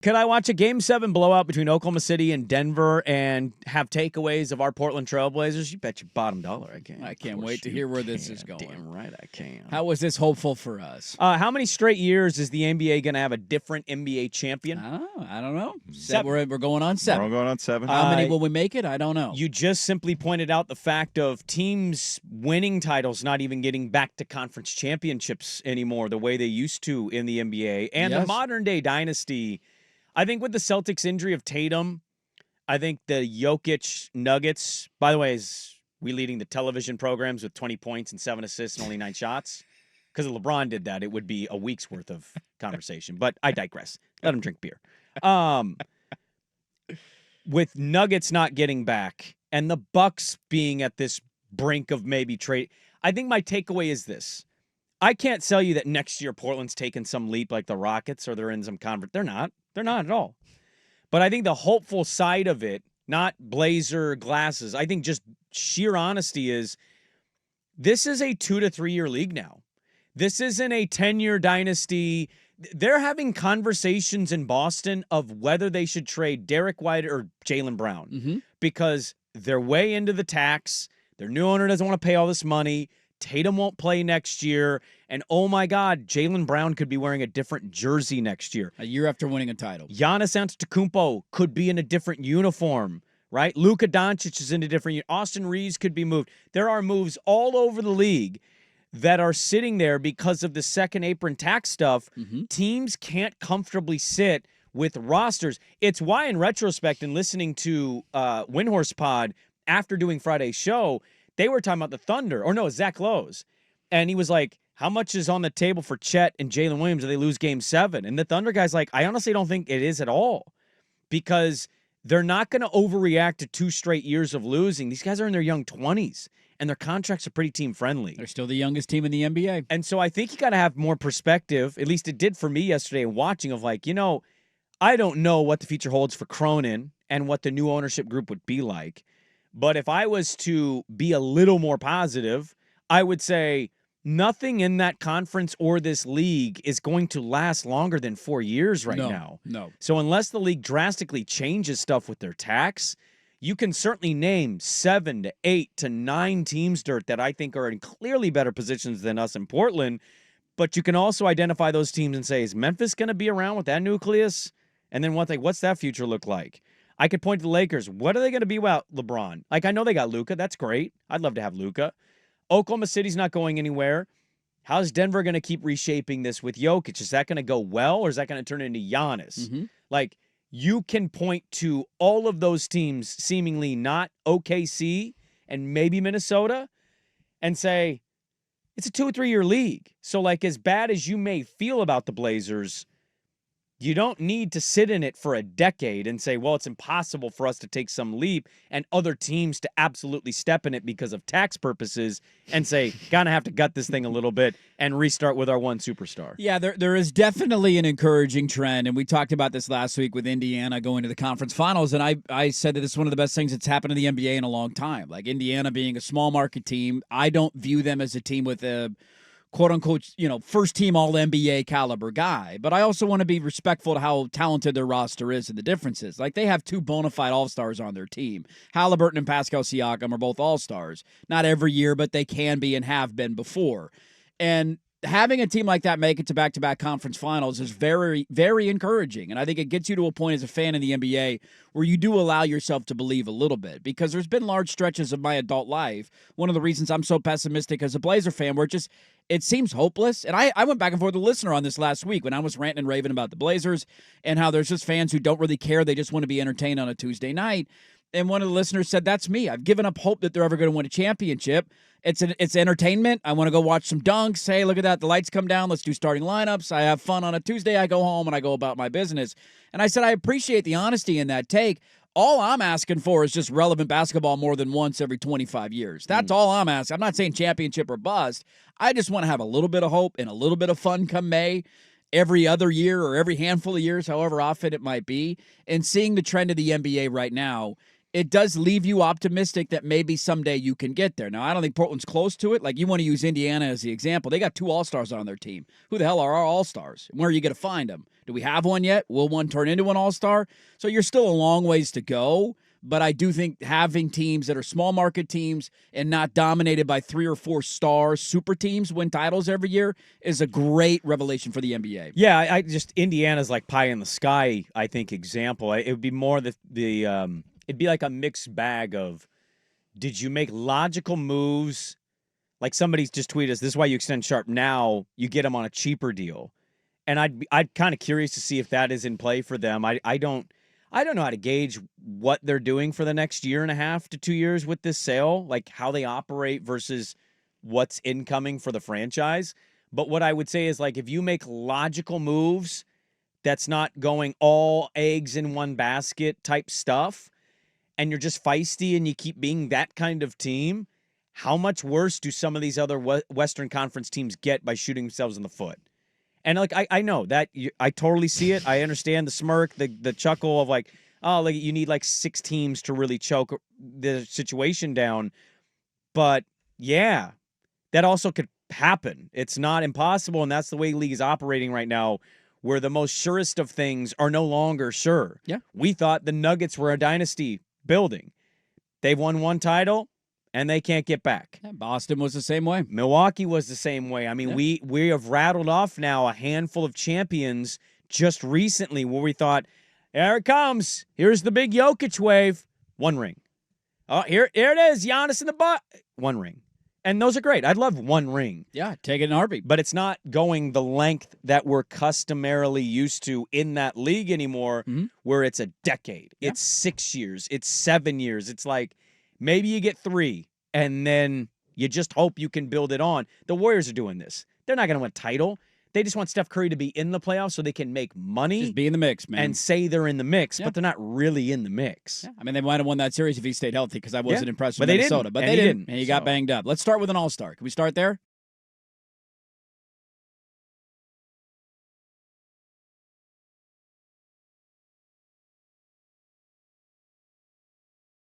Could I watch a Game 7 blowout between Oklahoma City and Denver and have takeaways of our Portland Trailblazers? You bet your bottom dollar I can. I can't wait to hear where this is going. Damn right I can. How was this hopeful for us? How many straight years is the NBA going to have a different NBA champion? Oh, I don't know. Seven. We're going on 7. We're going on 7. How many will we make it? I don't know. You just simply pointed out the fact of teams winning titles not even getting back to conference championships anymore the way they used to in the NBA. And the modern-day dynasty, I think with the Celtics injury of Tatum, I think the Jokic Nuggets, by the way, is we leading the television programs with 20 points and 7 assists and only 9 shots? Because if LeBron did that, it would be a week's worth of conversation. But I digress. Let him drink beer. With Nuggets not getting back and the Bucks being at this brink of maybe trade, I think my takeaway is this. I can't tell you that next year Portland's taking some leap like the Rockets or they're in some conference. They're not. They're not at all. But I think the hopeful side of it, not Blazer glasses, I think just sheer honesty is this is a 2 to 3 year league now. This isn't a 10-year dynasty. They're having conversations in Boston of whether they should trade Derek White or Jaylen Brown because they're way into the tax. Their new owner doesn't want to pay all this money. Tatum won't play next year. And, oh, my God, Jaylen Brown could be wearing a different jersey next year. A year after winning a title. Giannis Antetokounmpo could be in a different uniform, right? Luka Doncic is in a different Austin Reeves could be moved. There are moves all over the league that are sitting there because of the second apron tax stuff. Teams can't comfortably sit with rosters. It's why, in retrospect, and listening to Windhorse Pod after doing Friday's show, they were talking about the Thunder, or no, Zach Lowe's. And he was like, how much is on the table for Chet and Jalen Williams if they lose Game 7? And the Thunder guy's like, I honestly don't think it is at all because they're not going to overreact to 2 straight years of losing. These guys are in their young 20s, and their contracts are pretty team-friendly. They're still the youngest team in the NBA. And so I think you got to have more perspective, at least it did for me yesterday watching, of like, I don't know what the future holds for Cronin and what the new ownership group would be like. But if I was to be a little more positive, I would say nothing in that conference or this league is going to last longer than 4 years now. No. So unless the league drastically changes stuff with their tax, you can certainly name 7 to 8 to 9 teams, Dirt, that I think are in clearly better positions than us in Portland. But you can also identify those teams and say, is Memphis going to be around with that nucleus? And then what's that future look like? I could point to the Lakers. What are they going to be without LeBron? Like, I know they got Luka. That's great. I'd love to have Luka. Oklahoma City's not going anywhere. How's Denver going to keep reshaping this with Jokic? Is that going to go well, or is that going to turn into Giannis? Like, you can point to all of those teams, seemingly not OKC and maybe Minnesota, and say, it's a 2 or 3 year league. So, like, as bad as you may feel about the Blazers, you don't need to sit in it for a decade and say, well, it's impossible for us to take some leap and other teams to absolutely step in it because of tax purposes and say, gonna have to gut this thing a little bit and restart with our one superstar. Yeah, there is definitely an encouraging trend, and we talked about this last week with Indiana going to the conference finals, and I said that it's one of the best things that's happened in the NBA in a long time. Like, Indiana being a small market team, I don't view them as a team with a quote-unquote, first team all-NBA caliber guy. But I also want to be respectful to how talented their roster is and the differences. Like, they have 2 bona fide all-stars on their team. Halliburton and Pascal Siakam are both all-stars. Not every year, but they can be and have been before. And having a team like that make it to back-to-back conference finals is very, very encouraging. And I think it gets you to a point as a fan in the NBA where you do allow yourself to believe a little bit, because there's been large stretches of my adult life. One of the reasons I'm so pessimistic as a Blazer fan, where it seems hopeless. And I went back and forth with a listener on this last week when I was ranting and raving about the Blazers and how there's just fans who don't really care. They just want to be entertained on a Tuesday night. And one of the listeners said, that's me. I've given up hope that they're ever going to win a championship. It's entertainment. I want to go watch some dunks. Hey, look at that. The lights come down. Let's do starting lineups. I have fun on a Tuesday. I go home and I go about my business. And I said, I appreciate the honesty in that take. All I'm asking for is just relevant basketball more than once every 25 years. That's all I'm asking. I'm not saying championship or bust. I just want to have a little bit of hope and a little bit of fun come May, every other year or every handful of years, however often it might be. And seeing the trend of the NBA right now, it does leave you optimistic that maybe someday you can get there. Now, I don't think Portland's close to it. Like, you want to use Indiana as the example. They got 2 All-Stars on their team. Who the hell are our All-Stars? Where are you going to find them? Do we have one yet? Will one turn into an All-Star? So you're still a long ways to go. But I do think having teams that are small market teams and not dominated by 3 or 4 star super teams win titles every year is a great revelation for the NBA. Yeah, I just Indiana's like pie in the sky, I think, example. It would be more it'd be like a mixed bag of, did you make logical moves? Like somebody just tweeted us, this is why you extend Sharp now, you get him on a cheaper deal. And I'd kind of curious to see if that is in play for them. I don't know how to gauge what they're doing for the next year and a half to 2 years with this sale, like how they operate versus what's incoming for the franchise. But what I would say is, like, if you make logical moves, that's not going all eggs in one basket type stuff, and you're just feisty and you keep being that kind of team, how much worse do some of these other Western Conference teams get by shooting themselves in the foot? And, like, I know that I totally see it. I understand the smirk, the chuckle of, like, oh, like, you need, like, 6 teams to really choke the situation down. But, yeah, that also could happen. It's not impossible, and that's the way league is operating right now, where the most surest of things are no longer sure. Yeah. We thought the Nuggets were a dynasty building. They've won 1 title, and they can't get back. Yeah, Boston was the same way. Milwaukee was the same way. I mean, we have rattled off now a handful of champions just recently where we thought, here it comes. Here's the big Jokic wave. 1 ring. Oh, here it is. Giannis in the butt. 1 ring. And those are great. I'd love 1 ring. Yeah, take it in a heartbeat. But it's not going the length that we're customarily used to in that league anymore, where it's a decade. Yeah. It's 6 years. It's 7 years. It's like, maybe you get 3, and then you just hope you can build it on. The Warriors are doing this. They're not going to win a title. They just want Steph Curry to be in the playoffs so they can make money. Just be in the mix, man. And say they're in the mix, but they're not really in the mix. Yeah. I mean, they might have won that series if he stayed healthy, because I wasn't impressed with but Minnesota. They didn't. But they didn't. And he got banged up. Let's start with an all-star. Can we start there?